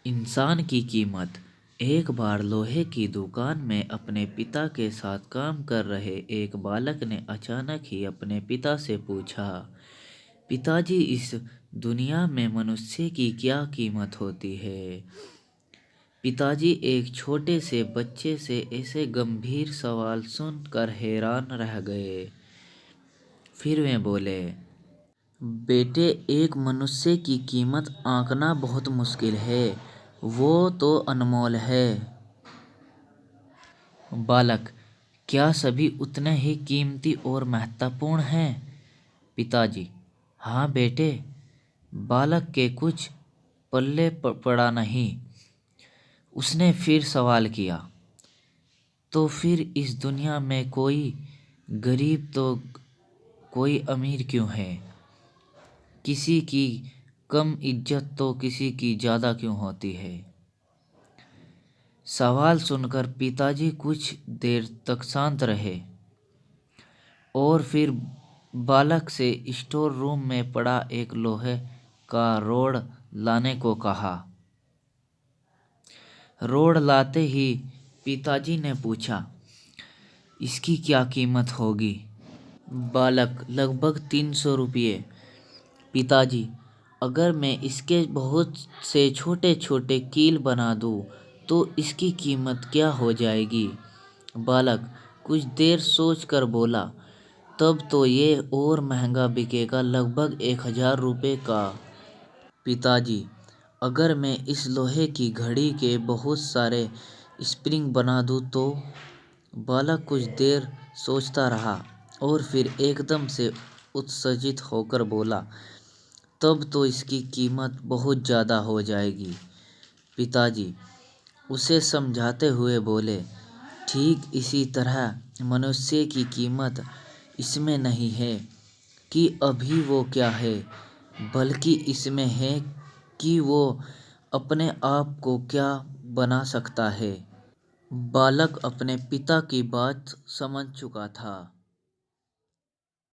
इंसान की कीमत। एक बार लोहे की दुकान में अपने पिता के साथ काम कर रहे एक बालक ने अचानक ही अपने पिता से पूछा, पिताजी, इस दुनिया में मनुष्य की क्या कीमत होती है? पिताजी एक छोटे से बच्चे से ऐसे गंभीर सवाल सुनकर हैरान रह गए। फिर वे बोले, बेटे, एक मनुष्य की कीमत आंकना बहुत मुश्किल है, वो तो अनमोल है। बालक, क्या सभी उतने ही कीमती और महत्वपूर्ण हैं? पिताजी, हाँ बेटे। बालक के कुछ पल्ले पड़ा नहीं। उसने फिर सवाल किया, तो फिर इस दुनिया में कोई गरीब तो कोई अमीर क्यों है? किसी की कम इज्जत तो किसी की ज़्यादा क्यों होती है? सवाल सुनकर पिताजी कुछ देर तक शांत रहे और फिर बालक से स्टोर रूम में पड़ा एक लोहे का रोड लाने को कहा। रोड लाते ही पिताजी ने पूछा, इसकी क्या कीमत होगी? बालक, लगभग 300 रुपये। पिताजी, अगर मैं इसके बहुत से छोटे छोटे कील बना दूँ तो इसकी कीमत क्या हो जाएगी? बालक कुछ देर सोचकर बोला, तब तो ये और महंगा बिकेगा, लगभग 1000 रुपये का। पिताजी, अगर मैं इस लोहे की घड़ी के बहुत सारे स्प्रिंग बना दूँ तो? बालक कुछ देर सोचता रहा और फिर एकदम से उत्सर्जित होकर बोला, तब तो इसकी कीमत बहुत ज़्यादा हो जाएगी। पिताजी उसे समझाते हुए बोले, ठीक इसी तरह मनुष्य की कीमत इसमें नहीं है कि अभी वो क्या है, बल्कि इसमें है कि वो अपने आप को क्या बना सकता है। बालक अपने पिता की बात समझ चुका था।